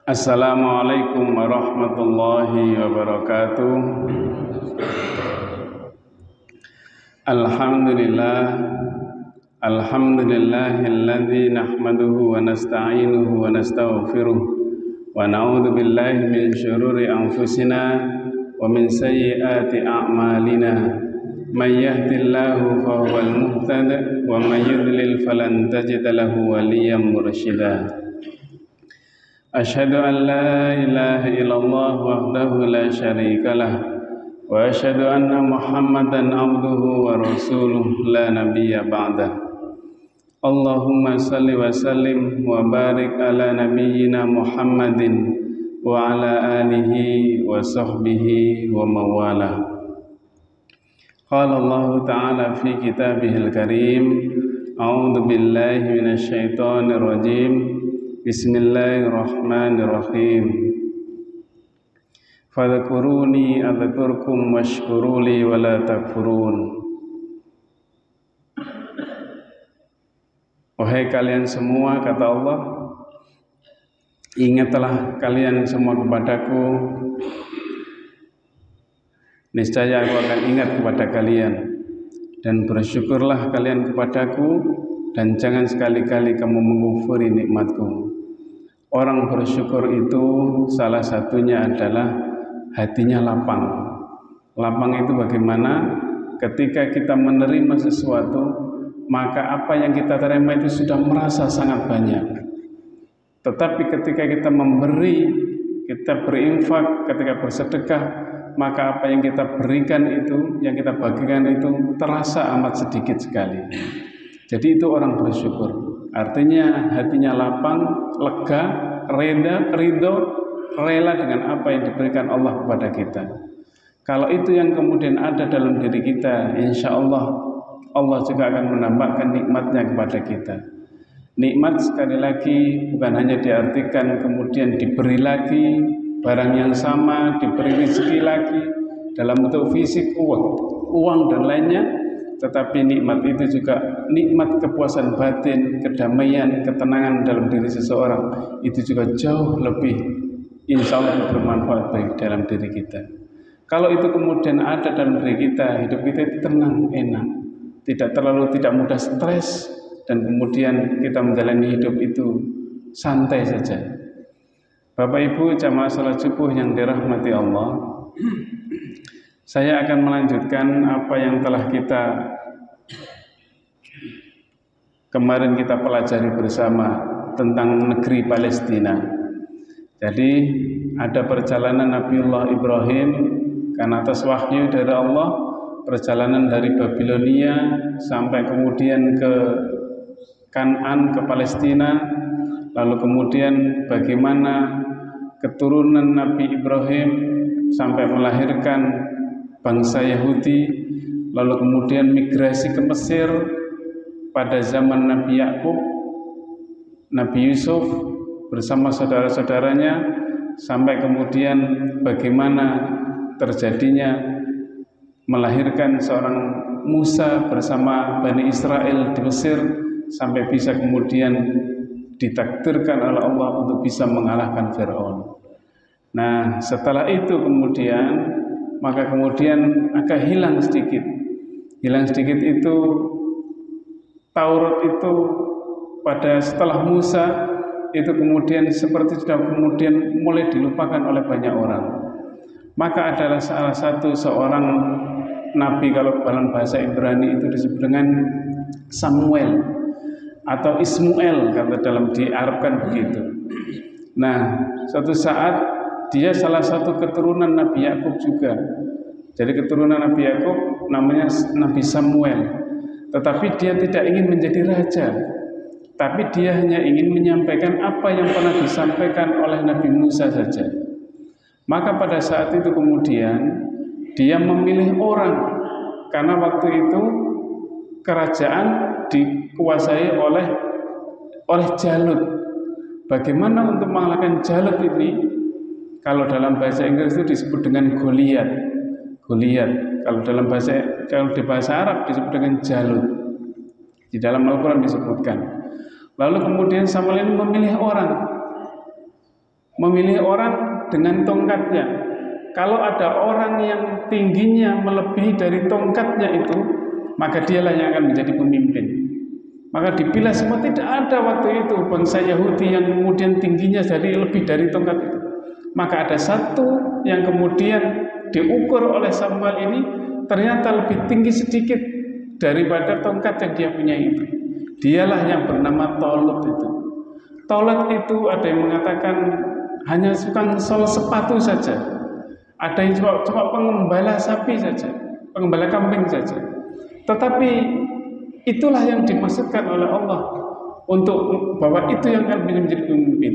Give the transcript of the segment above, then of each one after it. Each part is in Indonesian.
Assalamualaikum warahmatullahi wabarakatuh. Alhamdulillahilladzi nahmaduhu wa nasta'inuhu wa nastaghfiruh wa na'udzu billahi min syururi anfusina wa min sayyiati a'malina. May yahdihillahu fahuwal muhtadi wa may yudlil falan tajida lahu waliyyan mursyida. Asyhadu an la ilaha illallah wahdahu la syarika lah wa asyhadu anna Muhammadan abduhu wa rasuluh la nabiyya ba'dah. Allahumma salli wa sallim wa barik ala nabiyyina Muhammadin wa ala alihi wa sahbihi wa mawalah. Qala Allah ta'ala fi kitabihil karim, a'udzu billahi minasy syaithanir rajim. Bismillahirrahmanirrahim. Fadhkuruni adzkurkum washkuruli wala takfurun. Wahai kalian semua, kata Allah, ingatlah kalian semua kepadaku, niscaya aku akan ingat kepada kalian, dan bersyukurlah kalian kepadaku, dan jangan sekali-kali kamu mengkufuri nikmatku. Orang bersyukur itu salah satunya adalah hatinya lapang. Lapang itu bagaimana? Ketika kita menerima sesuatu, maka apa yang kita terima itu sudah merasa sangat banyak. Tetapi ketika kita memberi, kita berinfak, ketika bersedekah, maka apa yang kita berikan itu, yang kita bagikan itu terasa amat sedikit sekali. Jadi itu orang bersyukur. Artinya hatinya lapang, lega, ridho, rela dengan apa yang diberikan Allah kepada kita. Kalau itu yang kemudian ada dalam diri kita, insya Allah, Allah juga akan menambahkan nikmatnya kepada kita. Nikmat sekali lagi bukan hanya diartikan kemudian diberi lagi barang yang sama, diberi rezeki lagi dalam bentuk fisik, uang dan lainnya. Tetapi nikmat itu juga nikmat kepuasan batin, kedamaian, ketenangan dalam diri seseorang. Itu juga jauh lebih insya Allah bermanfaat baik dalam diri kita. Kalau itu kemudian ada dalam diri kita, hidup kita itu tenang, enak, tidak mudah stres, dan kemudian kita menjalani hidup itu santai saja. Bapak Ibu jamaah salat subuh yang dirahmati Allah, saya akan melanjutkan apa yang telah kemarin kita pelajari bersama tentang negeri Palestina. Jadi ada perjalanan Nabiullah Ibrahim karena atas wahyu dari Allah, perjalanan dari Babilonia sampai kemudian ke Kan'an, ke Palestina, lalu kemudian bagaimana keturunan Nabi Ibrahim sampai melahirkan bangsa Yahudi, lalu kemudian migrasi ke Mesir pada zaman Nabi Yakub, Nabi Yusuf bersama saudara-saudaranya, sampai kemudian bagaimana terjadinya melahirkan seorang Musa bersama Bani Israel di Mesir, sampai bisa kemudian ditakdirkan oleh Allah untuk bisa mengalahkan Fir'aun. Nah, setelah itu maka kemudian agak hilang sedikit itu Taurat itu pada setelah Musa itu kemudian seperti sudah kemudian mulai dilupakan oleh banyak orang. Maka adalah salah satu seorang nabi, kalau dalam bahasa Ibrani itu disebut dengan Samuel atau Ismuel, kata dalam diarabkan begitu. Nah, suatu saat dia salah satu keturunan Nabi Yakub juga. Jadi keturunan Nabi Yakub namanya Nabi Samuel. Tetapi dia tidak ingin menjadi raja, tapi dia hanya ingin menyampaikan apa yang pernah disampaikan oleh Nabi Musa saja. Maka pada saat itu kemudian dia memilih orang, karena waktu itu kerajaan dikuasai oleh Jalut. Bagaimana untuk mengalahkan Jalut ini? Kalau dalam bahasa Inggris itu disebut dengan Goliat. Kalau di bahasa Arab disebut dengan Jalut. Di dalam Al-Quran disebutkan. Lalu kemudian Samuel memilih orang. memilih orang dengan tongkatnya. Kalau ada orang yang tingginya melebihi dari tongkatnya itu, maka dialah yang akan menjadi pemimpin. Maka dipilih semua. Tidak ada waktu itu bangsa Yahudi yang kemudian tingginya jadi lebih dari tongkat itu. Maka ada satu yang kemudian diukur oleh Samuel ini ternyata lebih tinggi sedikit daripada tongkat yang dia punya itu. Dialah yang bernama Tolut itu. Tolut itu ada yang mengatakan hanya suka sol sepatu saja. Ada yang cuma pengembala sapi saja, pengembala kambing saja. Tetapi itulah yang dimaksudkan oleh Allah untuk bahwa itu yang akan menjadi pemimpin.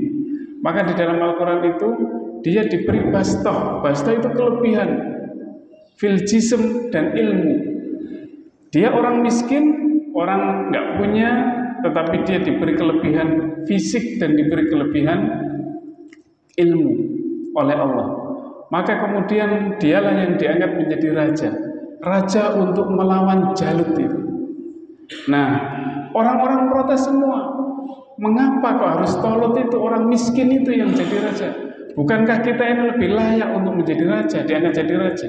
Maka di dalam Al-Quran itu dia diberi bastoh. Bastoh itu kelebihan fil jism dan ilmu. Dia orang miskin, orang nggak punya, tetapi dia diberi kelebihan fisik dan diberi kelebihan ilmu oleh Allah. Maka kemudian dialah yang dianggap menjadi raja. Raja untuk melawan Jalut itu. Nah, orang-orang protes semua. Mengapa kok harus Tolut itu, orang miskin itu yang jadi raja? Bukankah kita ini lebih layak untuk menjadi raja, diangkat jadi raja?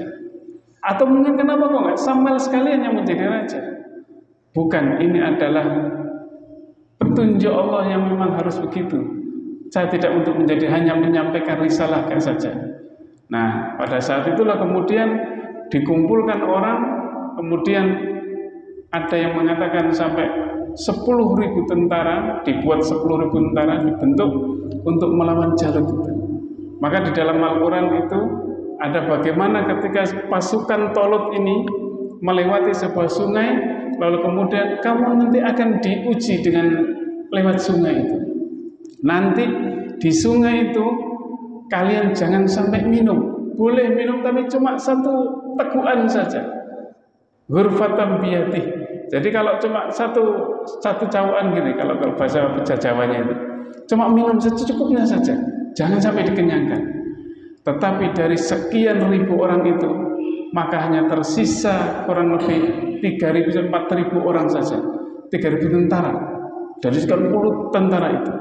Atau mungkin kenapa kok nggak Samuel sekalian yang menjadi raja? Bukan, ini adalah petunjuk Allah yang memang harus begitu. Saya tidak untuk menjadi hanya menyampaikan risalah saja. Nah, pada saat itulah kemudian dikumpulkan orang, kemudian ada yang mengatakan sampai 10.000 tentara, dibuat 10.000 tentara dibentuk untuk melawan Jalut itu. Maka di dalam Al-Quran itu ada bagaimana ketika pasukan Tolut ini melewati sebuah sungai, lalu kemudian kamu nanti akan diuji dengan lewat sungai itu. Nanti di sungai itu kalian jangan sampai minum. Boleh minum tapi cuma satu tegukan saja. Ghurfatan biyadih. Jadi kalau cuma satu cawaan gini, kalau bahasa Jawanya itu cuma minum secukupnya saja, jangan sampai dikenyangkan. Tetapi dari sekian ribu orang itu, maka hanya tersisa kurang lebih 3.000-4.000 orang saja, 3.000 tentara dari sekian puluh tentara itu.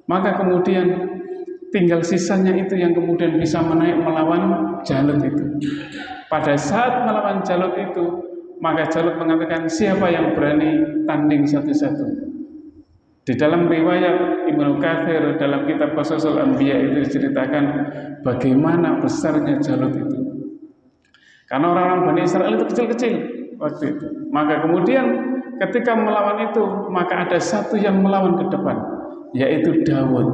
Maka kemudian tinggal sisanya itu yang kemudian bisa menaik melawan Jalut itu. Pada saat melawan Jalut itu, maka Jalut mengatakan, siapa yang berani tanding satu-satu? Di dalam riwayat Ibnu Katsir dalam kitab Qasasul Anbiya itu diceritakan bagaimana besarnya Jalut itu. Karena orang-orang Bani Israel itu kecil-kecil waktu itu. Maka kemudian ketika melawan itu, maka ada satu yang melawan ke depan, yaitu Daud.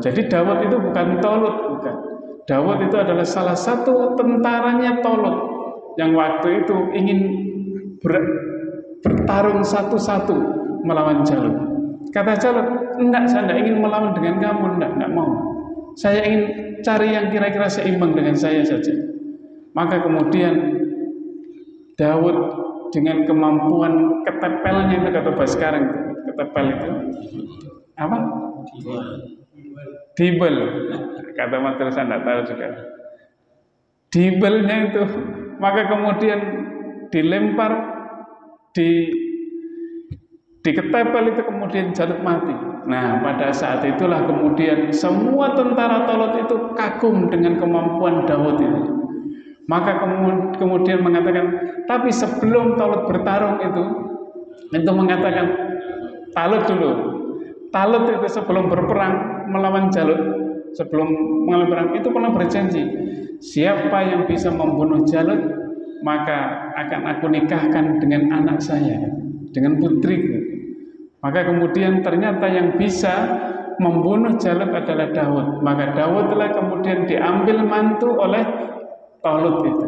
Jadi Daud itu bukan Tolut, bukan. Daud itu adalah salah satu tentaranya Tolut yang waktu itu ingin bertarung satu-satu melawan Jalut. Kata Jalut, enggak, saya enggak ingin melawan dengan kamu, enggak mau. Saya ingin cari yang kira-kira seimbang dengan saya saja. Maka kemudian Daud dengan kemampuan ketepelnya itu, kata bahasa sekarang, ketepel itu apa? Dibel, kata madrasah enggak tahu juga. Dibelnya itu, maka kemudian dilempar di ketepel itu, kemudian Jalut mati. Nah, pada saat itulah kemudian semua tentara Tolut itu kagum dengan kemampuan Daud itu. Maka kemudian mengatakan, tapi sebelum Tolut bertarung itu mengatakan Talut dulu. Talut itu sebelum berperang melawan Jalut, sebelum mengalami perang itu pernah berjanji, siapa yang bisa membunuh Jalut, maka akan aku nikahkan dengan anak saya, dengan putriku. Maka kemudian ternyata yang bisa membunuh Jalut adalah Daud. Maka Daudlah kemudian diambil mantu oleh Tolut itu.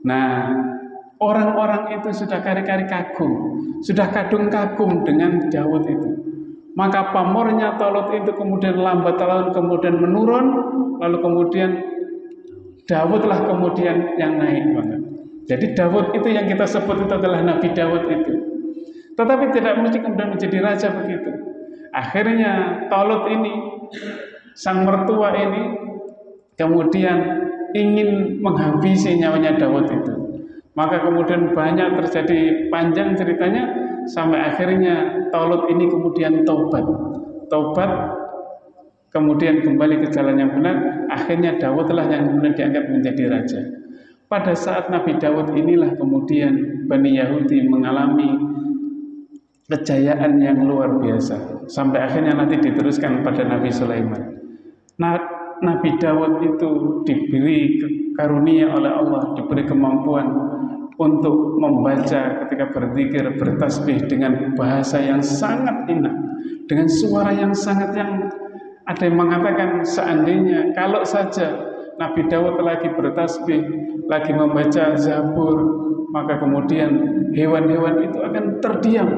Nah, orang-orang itu sudah kari-kari kagum, sudah kadung kagum dengan Daud itu. Maka pamornya Tolut itu kemudian lambat laun kemudian menurun, lalu kemudian Daudlah kemudian yang naik banget. Jadi Daud itu yang kita sebut itu adalah Nabi Daud itu. Tetapi tidak mesti kemudian menjadi raja begitu. Akhirnya Tolut ini, sang mertua ini, kemudian ingin menghabisi nyawanya Daud itu. Maka kemudian banyak terjadi, panjang ceritanya, sampai akhirnya Tolut ini kemudian taubat kemudian kembali ke jalan yang benar, akhirnya Daudlah yang kemudian diangkat menjadi raja. Pada saat Nabi Daud inilah kemudian Bani Yahudi mengalami kejayaan yang luar biasa, sampai akhirnya nanti diteruskan pada Nabi Sulaiman. Nah, Nabi Daud itu diberi karunia oleh Allah, diberi kemampuan untuk membaca ketika berzikir, bertasbih dengan bahasa yang sangat indah, dengan suara yang sangat ada yang mengatakan seandainya kalau saja Nabi Daud lagi bertasbih, lagi membaca Zabur, maka kemudian hewan-hewan itu akan terdiam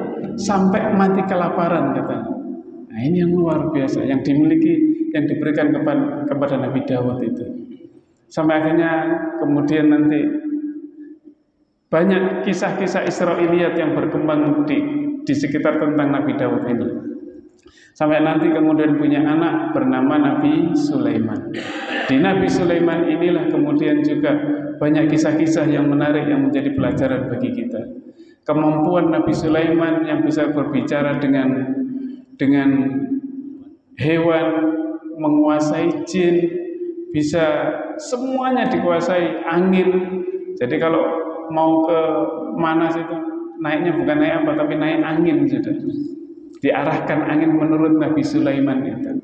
sampai mati kelaparan katanya. Nah, ini yang luar biasa yang dimiliki, yang diberikan kepada Nabi Daud itu. Sampai akhirnya kemudian nanti banyak kisah-kisah Israiliyat yang berkembang di sekitar tentang Nabi Daud ini. Sampai nanti kemudian punya anak bernama Nabi Sulaiman. Di Nabi Sulaiman inilah kemudian juga banyak kisah-kisah yang menarik yang menjadi pelajaran bagi kita. Kemampuan Nabi Sulaiman yang bisa berbicara dengan hewan, menguasai jin, bisa semuanya dikuasai, angin. Jadi kalau mau ke mana situ naiknya bukan naik apa tapi naik angin sudah. Diarahkan angin menurut Nabi Sulaiman itu.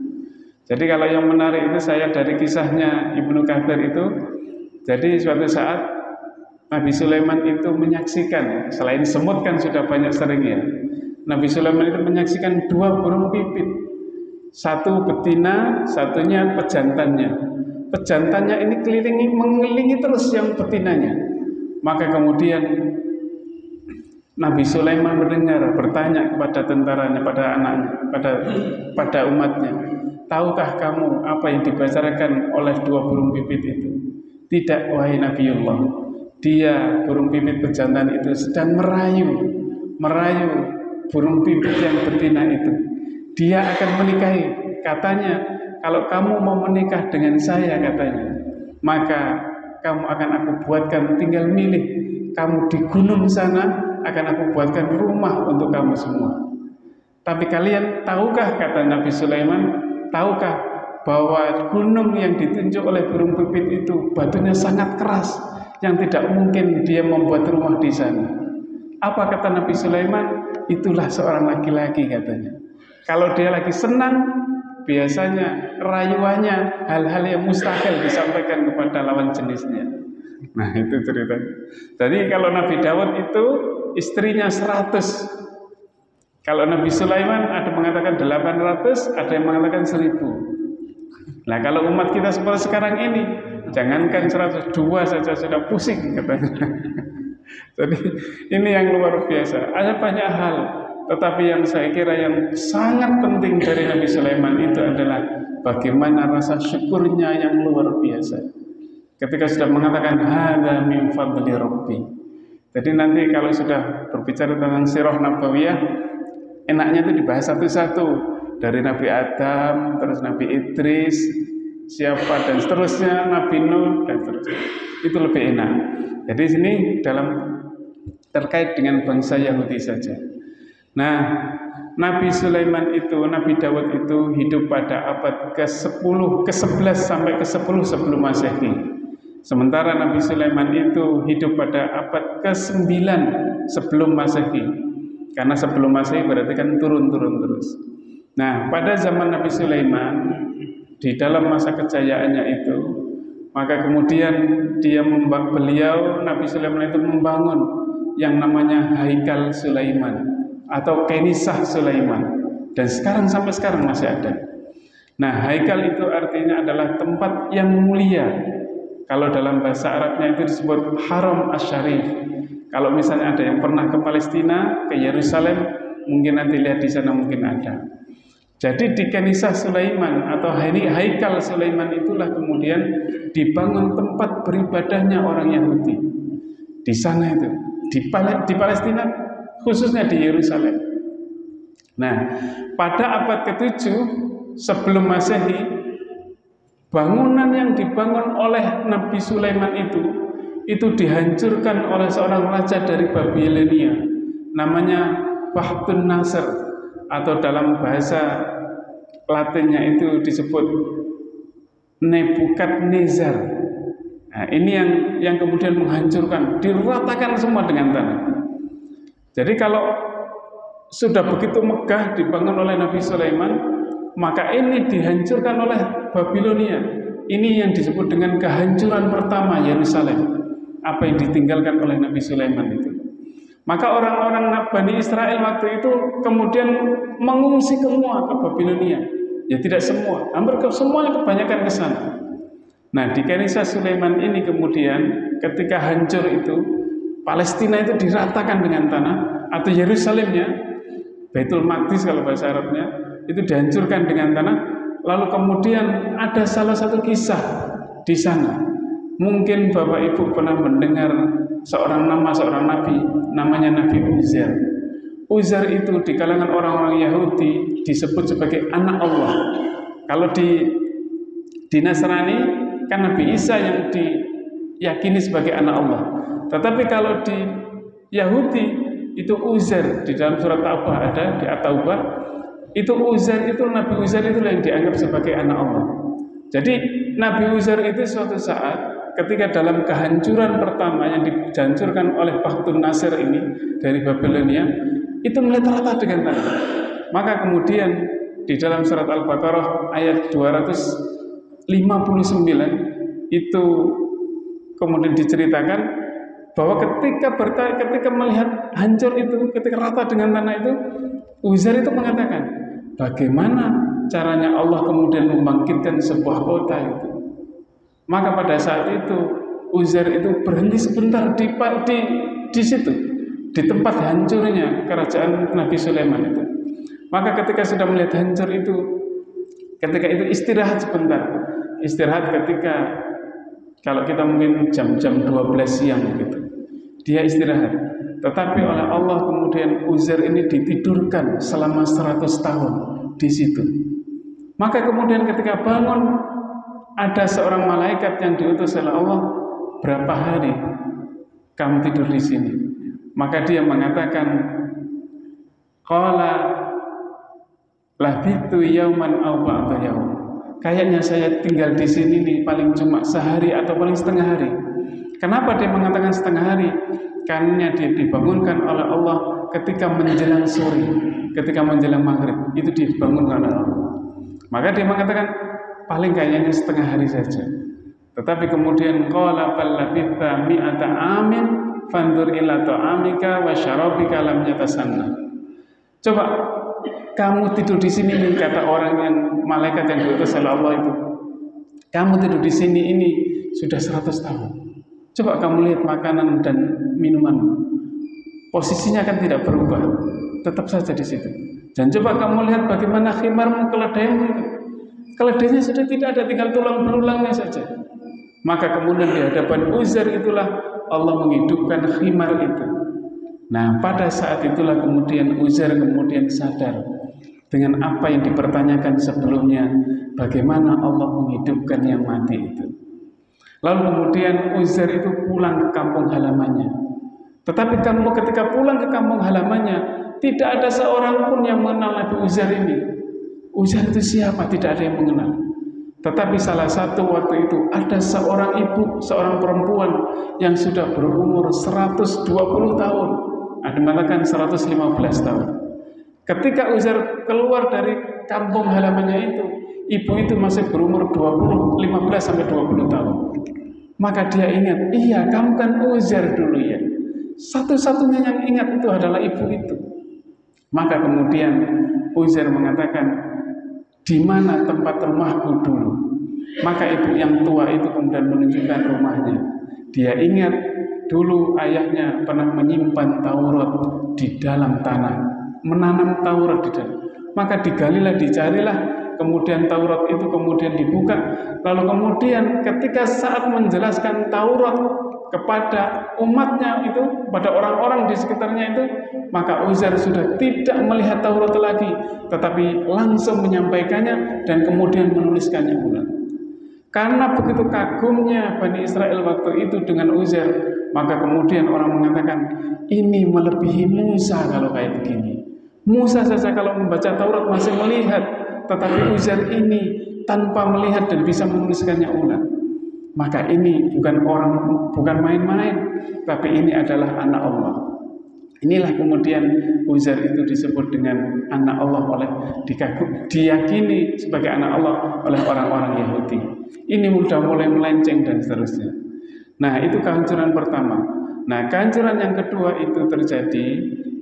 Jadi kalau yang menarik itu saya dari kisahnya Ibnu Katsir itu. Jadi suatu saat Nabi Sulaiman itu menyaksikan, selain semut kan sudah banyak sering ya, Nabi Sulaiman itu menyaksikan 2 burung pipit, satu betina, satunya pejantannya. Pejantannya ini mengelilingi terus yang betinanya. Maka kemudian Nabi Sulaiman mendengar, bertanya kepada tentaranya, pada anaknya, pada umatnya, tahukah kamu apa yang dibicarakan oleh 2 burung pipit itu? Tidak, wahai Nabiullah, dia burung pipit pejantan itu sedang merayu burung pipit yang betina itu. Dia akan menikahi, katanya, kalau kamu mau menikah dengan saya, katanya, maka kamu akan aku buatkan, tinggal milih, kamu di gunung sana akan aku buatkan rumah untuk kamu semua. Tapi kalian tahukah, kata Nabi Sulaiman, tahukah bahwa gunung yang ditunjuk oleh burung pipit itu batunya sangat keras, yang tidak mungkin dia membuat rumah di sana. Apa kata Nabi Sulaiman? Itulah seorang laki-laki, katanya. Kalau dia lagi senang, biasanya rayuannya hal-hal yang mustahil disampaikan kepada lawan jenisnya. Nah, itu ceritanya. Jadi kalau Nabi Daud itu istrinya 100. Kalau Nabi Sulaiman ada mengatakan 800, ada yang mengatakan 1000. Nah, kalau umat kita seperti sekarang ini, jangankan 102 saja sudah pusing katanya. Jadi ini yang luar biasa. Ada banyak hal, tetapi yang saya kira yang sangat penting dari Nabi Sulaiman itu adalah bagaimana rasa syukurnya yang luar biasa. Ketika sudah mengatakan hadza min fadli rabbi. Jadi nanti kalau sudah berbicara tentang sirah nabawiyah, enaknya itu dibahas satu-satu. Dari Nabi Adam, terus Nabi Idris, siapa dan seterusnya, Nabi Nuh dan seterusnya. Itu lebih enak. Jadi sini terkait dengan bangsa Yahudi saja. Nah, Nabi Sulaiman itu, Nabi Daud itu hidup pada abad ke-10, ke-11 sampai ke-10 sebelum Masehi. Sementara Nabi Sulaiman itu hidup pada abad ke-9 sebelum Masehi. Karena sebelum Masehi berarti kan turun-turun terus. Nah, pada zaman Nabi Sulaiman, di dalam masa kejayaannya itu, maka kemudian beliau Nabi Sulaiman itu membangun yang namanya Haikal Sulaiman atau Kenisah Sulaiman, dan sampai sekarang masih ada. Nah, Haikal itu artinya adalah tempat yang mulia. Kalau dalam bahasa Arabnya itu disebut Haram Asy-Syarif. Kalau misalnya ada yang pernah ke Palestina, ke Yerusalem, mungkin nanti lihat di sana mungkin ada. Jadi di Kenisah Sulaiman atau Haikal Sulaiman itulah kemudian dibangun tempat beribadahnya orang Yahudi. Di sana itu, di Palestina, khususnya di Yerusalem. Nah, pada abad ke-7 sebelum Masehi, bangunan yang dibangun oleh Nabi Sulaiman itu dihancurkan oleh seorang raja dari Babilonia, namanya Bahtun Nasr, atau dalam bahasa Latinnya itu disebut Nebukadnezar. Nah, ini yang kemudian menghancurkan, diratakan semua dengan tanah. Jadi kalau sudah begitu megah dibangun oleh Nabi Sulaiman, maka ini dihancurkan oleh Babilonia. Ini yang disebut dengan kehancuran pertama Yerusalem. Apa yang ditinggalkan oleh Nabi Sulaiman itu. Maka orang-orang Bani Israel waktu itu kemudian mengungsi semua ke Babilonia. Ya tidak semua, hampir semuanya kebanyakan ke sana. Nah, di Kanisa Sulaiman ini kemudian ketika hancur itu, Palestina itu diratakan dengan tanah, atau Yerusalemnya, Baitul Maqdis kalau bahasa Arabnya, itu dihancurkan dengan tanah. Lalu kemudian ada salah satu kisah di sana. Mungkin Bapak Ibu pernah mendengar seorang nabi, namanya Nabi Uzair. Uzair itu di kalangan orang-orang Yahudi disebut sebagai anak Allah. Kalau di Nasrani kan Nabi Isa yang diyakini sebagai anak Allah. Tetapi kalau di Yahudi itu Uzair, di dalam surat Taubah ada, di At-Taubah itu Uzair, itu Nabi Uzair itu yang dianggap sebagai anak Allah. Jadi Nabi Uzair itu suatu saat ketika dalam kehancuran pertama yang dihancurkan oleh Bahtun Nasir ini dari Babilonia, itu melihat rata dengan tanah. Maka kemudian di dalam surat Al-Baqarah ayat 259 itu kemudian diceritakan bahwa ketika melihat hancur itu, ketika rata dengan tanah itu, Uzair itu mengatakan, bagaimana caranya Allah kemudian membangkitkan sebuah kota itu. Maka pada saat itu Uzair itu berhenti sebentar di situ, di tempat hancurnya kerajaan Nabi Sulaiman itu. Maka ketika sudah melihat hancur itu, ketika itu istirahat sebentar. Istirahat ketika kalau kita mungkin jam-jam 12 siang gitu. Dia istirahat. Tetapi oleh Allah kemudian Uzair ini ditidurkan selama 100 tahun di situ. Maka kemudian ketika bangun, ada seorang malaikat yang diutus oleh Allah, berapa hari kamu tidur di sini? Maka dia mengatakan, qala labitu yauman aw ba'da yaum. Kayaknya saya tinggal di sini nih paling cuma sehari atau paling setengah hari. Kenapa dia mengatakan setengah hari? Karena dia dibangunkan oleh Allah ketika menjelang sore, ketika menjelang maghrib, itu dibangunkan oleh Allah. Maka dia mengatakan paling kayaknya setengah hari saja. Tetapi kemudian qala bal labitha mi'ata amin fandur ila ta'amika wa syarabika lam yatasanna. Coba kamu tidur di sini nih, kata orang yang malaikat yang diutus oleh Allah itu. Kamu tidur di sini ini sudah 100 tahun. Coba kamu lihat makanan dan minuman. Posisinya kan tidak berubah. Tetap saja di situ. Dan coba kamu lihat bagaimana khimarmu, keledaimu itu. Keledainya sudah tidak ada, tinggal tulang belulangnya saja. Maka kemudian di hadapan Uzair itulah Allah menghidupkan khimar itu. Nah, pada saat itulah kemudian Uzair kemudian sadar dengan apa yang dipertanyakan sebelumnya, bagaimana Allah menghidupkan yang mati itu. Lalu kemudian Uzair itu pulang ke kampung halamannya. Tetapi kamu ketika pulang ke kampung halamannya, tidak ada seorang pun yang mengenal Nabi Uzair ini. Uzair itu siapa? Tidak ada yang mengenal. Tetapi salah satu waktu itu ada seorang ibu, seorang perempuan yang sudah berumur 120 tahun. Ada mengatakan 115 tahun. Ketika Uzair keluar dari kampung halamannya itu, ibu itu masih berumur 15 sampai 20 tahun. Maka dia ingat, iya kamu kan Uzair dulu ya. Satu-satunya yang ingat itu adalah ibu itu. Maka kemudian Uzair mengatakan, di mana tempat rumahku dulu? Maka ibu yang tua itu kemudian menunjukkan rumahnya. Dia ingat dulu ayahnya pernah menyimpan Taurat di dalam tanah, menanam Taurat di dalam. Maka digalilah, dicarilah, kemudian Taurat itu kemudian dibuka. Lalu kemudian ketika saat menjelaskan Taurat kepada umatnya itu, pada orang-orang di sekitarnya itu, maka Uzair sudah tidak melihat Taurat lagi, tetapi langsung menyampaikannya dan kemudian menuliskannya ulang. Karena begitu kagumnya Bani Israel waktu itu dengan Uzair, maka kemudian orang mengatakan, ini melebihi Musa kalau kayak begini. Musa saja kalau membaca Taurat masih melihat tetapi Uzair ini tanpa melihat dan bisa menuliskannya ulang. Maka ini bukan main-main, tapi ini adalah anak Allah. Inilah kemudian Uzair itu disebut dengan anak Allah diyakini sebagai anak Allah oleh orang-orang Yahudi. Ini sudah mulai melenceng dan seterusnya. Nah, itu kehancuran pertama. Nah, kehancuran yang kedua itu terjadi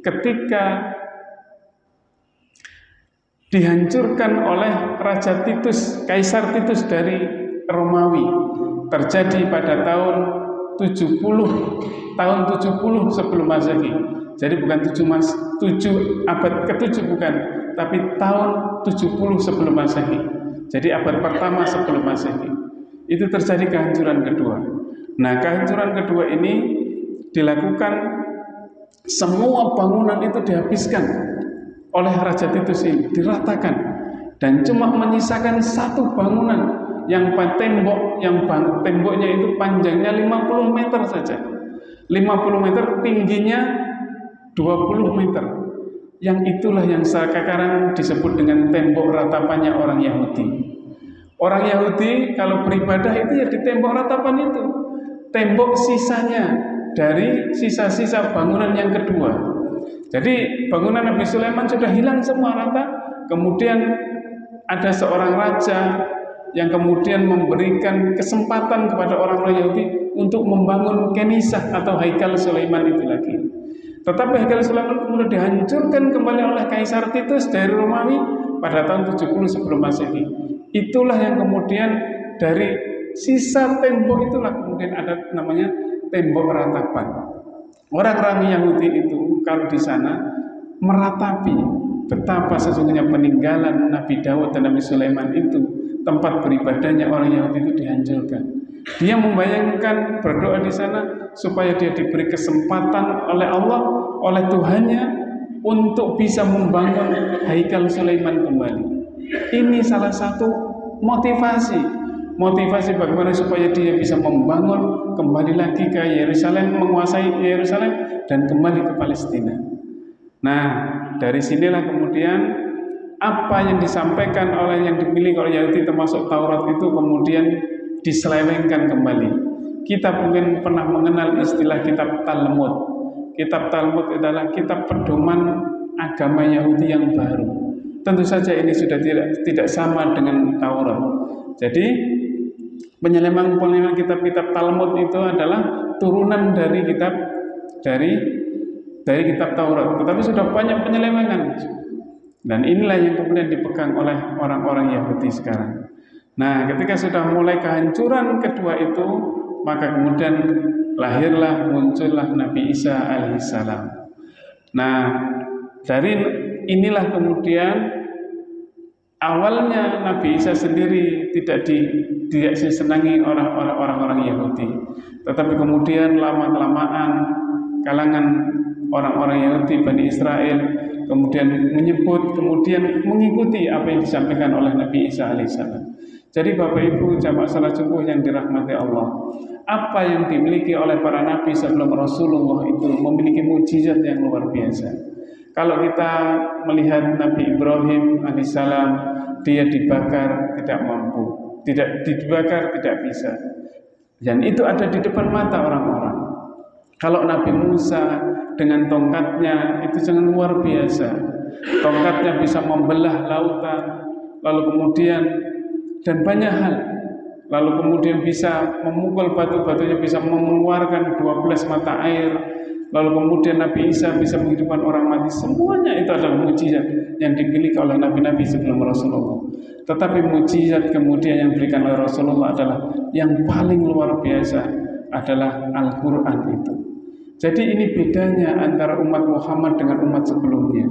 ketika dihancurkan oleh Raja Titus, Kaisar Titus dari Romawi. Terjadi pada tahun 70 sebelum Masehi. Jadi bukan 7 abad ke-7 bukan, tapi tahun 70 sebelum Masehi. Jadi abad pertama sebelum Masehi. Itu terjadi kehancuran kedua. Nah, kehancuran kedua ini dilakukan, semua bangunan itu dihabiskan oleh Raja Titus ini, diratakan, dan cuma menyisakan satu bangunan yang temboknya itu panjangnya 50 meter saja, 50 meter, tingginya 20 meter. Yang itulah yang sekarang disebut dengan tembok ratapannya orang Yahudi. Orang Yahudi kalau beribadah itu ya di tembok ratapan itu, tembok sisanya dari sisa-sisa bangunan yang kedua. Jadi bangunan Nabi Sulaiman sudah hilang semua rata. Kemudian ada seorang raja yang kemudian memberikan kesempatan kepada orang-orang Yahudi untuk membangun Kenisah atau Haikal Sulaiman itu lagi. Tetapi Haikal Sulaiman kemudian dihancurkan kembali oleh Kaisar Titus dari Romawi pada tahun 70 sebelum Masehi. Itulah yang kemudian dari sisa tembok itulah kemudian ada namanya tembok ratapan. Orang-orang Yahudi itu kalau di sana meratapi betapa sesungguhnya peninggalan Nabi Daud dan Nabi Sulaiman itu, tempat beribadahnya orang Yahudi itu dihancurkan. Dia membayangkan berdoa di sana supaya dia diberi kesempatan oleh Allah, oleh Tuhannya untuk bisa membangun Haikal Sulaiman kembali. Ini salah satu motivasi bagaimana supaya dia bisa membangun kembali lagi ke Yerusalem, menguasai Yerusalem dan kembali ke Palestina. Nah, dari sinilah kemudian apa yang disampaikan oleh yang dimiliki oleh Yahudi termasuk Taurat itu kemudian diselewengkan kembali. Kita mungkin pernah mengenal istilah kitab Talmud. Kitab Talmud adalah kitab pedoman agama Yahudi yang baru. Tentu saja ini sudah tidak sama dengan Taurat. Jadi penyelewengan kitab-kitab Talmud itu adalah turunan dari kitab Taurat. Tetapi sudah banyak penyelewengan. Dan inilah yang kemudian dipegang oleh orang-orang Yahudi sekarang. Nah, ketika sudah mulai kehancuran kedua itu, maka kemudian muncullah Nabi Isa alaihissalam. Nah, dari inilah kemudian awalnya Nabi Isa sendiri tidak disenangi orang-orang Yahudi. Tetapi kemudian lama-kelamaan kalangan orang-orang Yahudi, Bani Israel, kemudian mengikuti apa yang disampaikan oleh Nabi Isa alaihissalam. Jadi Bapak Ibu jamaah salat subuh yang dirahmati Allah, apa yang dimiliki oleh para nabi sebelum Rasulullah itu memiliki mukjizat yang luar biasa. Kalau kita melihat Nabi Ibrahim alaihissalam, dia dibakar tidak mampu, tidak bisa, dan itu ada di depan mata orang-orang. Kalau Nabi Musa dengan tongkatnya itu sangat luar biasa, tongkatnya bisa membelah lautan, lalu kemudian dan banyak hal, lalu kemudian bisa memukul batu-batunya, bisa mengeluarkan 12 mata air, lalu kemudian Nabi Isa bisa menghidupkan orang mati. Semuanya itu adalah mukjizat yang dimiliki oleh nabi-nabi sebelum Rasulullah. Tetapi mukjizat kemudian yang diberikan oleh Rasulullah adalah yang paling luar biasa, adalah Al-Quran itu. Jadi ini bedanya antara umat Muhammad dengan umat sebelumnya.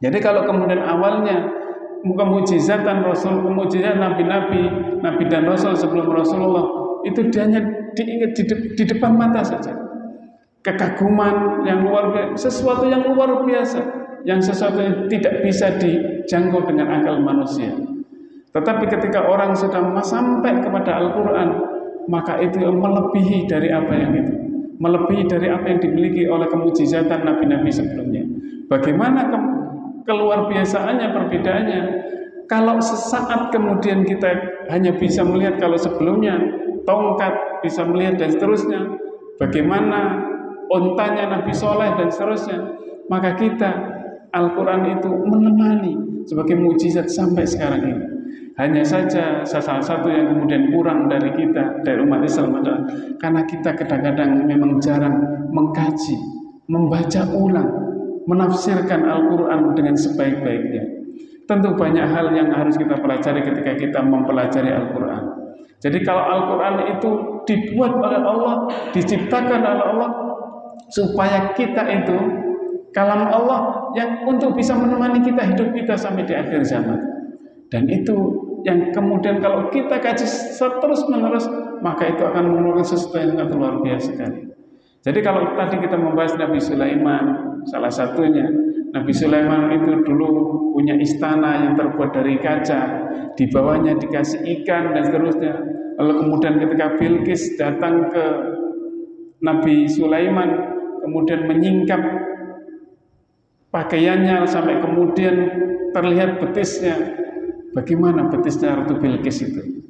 Jadi kalau kemudian awalnya kemujizatan Rasul, kemujizatan nabi dan Rasul sebelum Rasulullah itu hanya diingat di depan mata saja. Kekaguman yang luar biasa, sesuatu yang luar biasa, sesuatu yang tidak bisa dijangkau dengan akal manusia. Tetapi ketika orang sudah sampai kepada Al-Quran, maka itu melebihi dari apa yang itu, melebihi dari apa yang dimiliki oleh kemujizatan nabi-nabi sebelumnya. Bagaimana keluar biasaannya, perbedaannya? Kalau sesaat kemudian kita hanya bisa melihat, kalau sebelumnya tongkat bisa melihat dan seterusnya, bagaimana ontanya Nabi Soleh dan seterusnya, maka kita Al-Quran itu menemani sebagai mukjizat sampai sekarang ini. Hanya saja salah satu yang kemudian kurang dari kita, dari umat Islam adalah karena kita kadang-kadang memang jarang mengkaji, membaca ulang, menafsirkan Al-Quran dengan sebaik-baiknya. Tentu banyak hal yang harus kita pelajari ketika kita mempelajari Al-Quran. Jadi kalau Al-Quran itu dibuat oleh Allah, diciptakan oleh Allah, supaya kita itu kalam Allah yang untuk bisa menemani kita, hidup kita sampai di akhir zaman. Dan itu yang kemudian kalau kita kaji terus menerus, maka itu akan mengeluarkan sesuatu yang sangat luar biasa sekali. Jadi kalau tadi kita membahas Nabi Sulaiman, salah satunya Nabi Sulaiman itu dulu punya istana yang terbuat dari kaca, di bawahnya dikasih ikan dan seterusnya. Lalu kemudian ketika Bilqis datang ke Nabi Sulaiman, kemudian menyingkap pakaiannya sampai kemudian terlihat betisnya. Bagaimana betisnya Ratu Bilqis itu?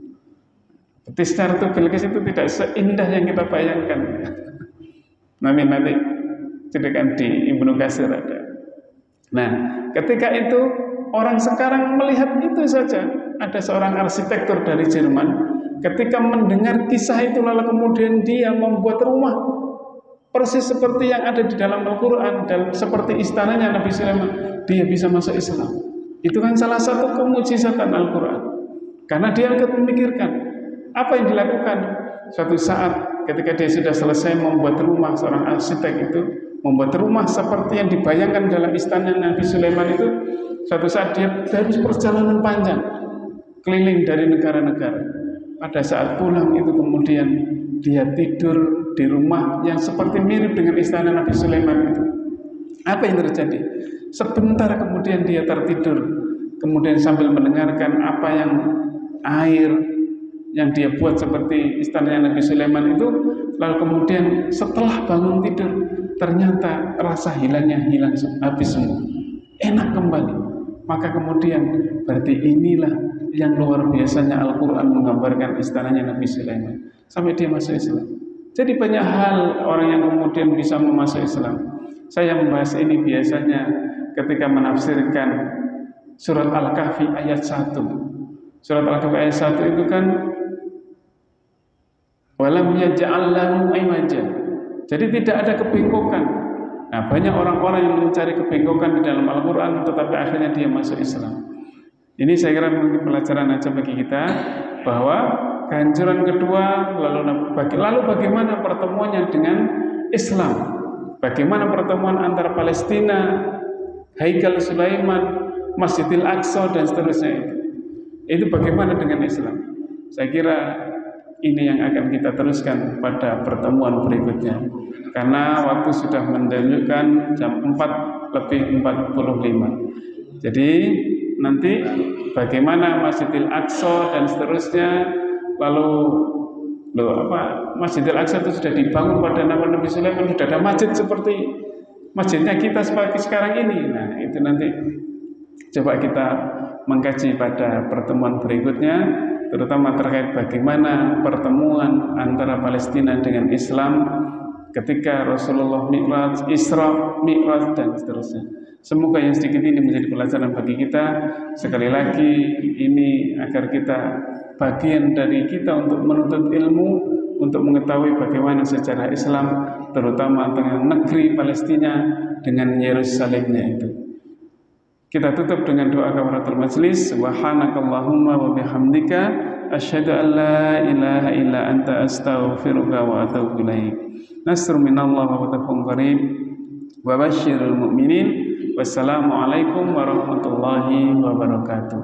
Betisnya Ratu Bilqis itu tidak seindah yang kita bayangkan. Nanti ceritakan di Ibnu Katsir ada. Nah, ketika itu orang sekarang melihat itu saja. Ada seorang arsitektur dari Jerman, ketika mendengar kisah itu lalu kemudian dia membuat rumah persis seperti yang ada di dalam Al-Quran dan seperti istananya Nabi Sulaiman, dia bisa masuk Islam. Itu kan salah satu kemujizatan Al-Quran. Karena dia akan memikirkan apa yang dilakukan. Suatu saat ketika dia sudah selesai membuat rumah, seorang arsitek itu membuat rumah seperti yang dibayangkan dalam istana Nabi Sulaiman itu, suatu saat dia harus perjalanan panjang keliling dari negara-negara. Pada saat pulang itu kemudian dia tidur di rumah yang seperti mirip dengan istana Nabi Sulaiman itu. Apa yang terjadi? Sebentar kemudian dia tertidur, kemudian sambil mendengarkan apa yang air yang dia buat seperti istananya Nabi Sulaiman itu, lalu kemudian setelah bangun tidur ternyata rasa hilangnya hilang habis semua, enak kembali. Maka kemudian berarti inilah yang luar biasanya Al-Quran menggambarkan istananya Nabi Sulaiman sampai dia masuk Islam. Jadi banyak hal orang yang kemudian bisa memasuk Islam. Saya membahas ini biasanya ketika menafsirkan surat Al-Kahfi ayat 1. Surat Al-Kahfi ayat 1 itu kan walam yaj'al lahu iwaja. Jadi tidak ada kebengkokan. Nah, banyak orang-orang yang mencari kebengkokan di dalam Al-Quran, tetapi akhirnya dia masuk Islam. Ini saya kira mungkin pelajaran aja bagi kita, bahwa kehancuran kedua, lalu bagaimana pertemuannya dengan Islam? Bagaimana pertemuan antara Palestina, Haikal Sulaiman, Masjidil Aqsa dan seterusnya itu bagaimana dengan Islam? Saya kira ini yang akan kita teruskan pada pertemuan berikutnya. Karena waktu sudah menunjukkan jam 4:45. Jadi nanti bagaimana Masjidil Aqsa dan seterusnya, lalu Masjidil Aqsa itu sudah dibangun pada nama Nabi Sulaiman, sudah ada masjid seperti masjidnya kita seperti sekarang ini. Nah, itu nanti coba kita mengkaji pada pertemuan berikutnya, terutama terkait bagaimana pertemuan antara Palestina dengan Islam ketika Rasulullah Mi'raj, Isra, Mi'raj dan seterusnya. Semoga yang sedikit ini menjadi pelajaran bagi kita. Sekali lagi ini agar kita bagian dari kita untuk menuntut ilmu, untuk mengetahui bagaimana sejarah Islam, terutama dengan negeri Palestina dengan Yerusalemnya itu. Kita tutup dengan doa kafaratul majlis. Subhanakallahumma wa bihamdika asyhadu an la ilaha illa anta astaghfiruka wa atubu ilaik. Nasrun minallahi wa fathun qarib wa basyiril mu'minin. Wassalamualaikum warahmatullahi wabarakatuh.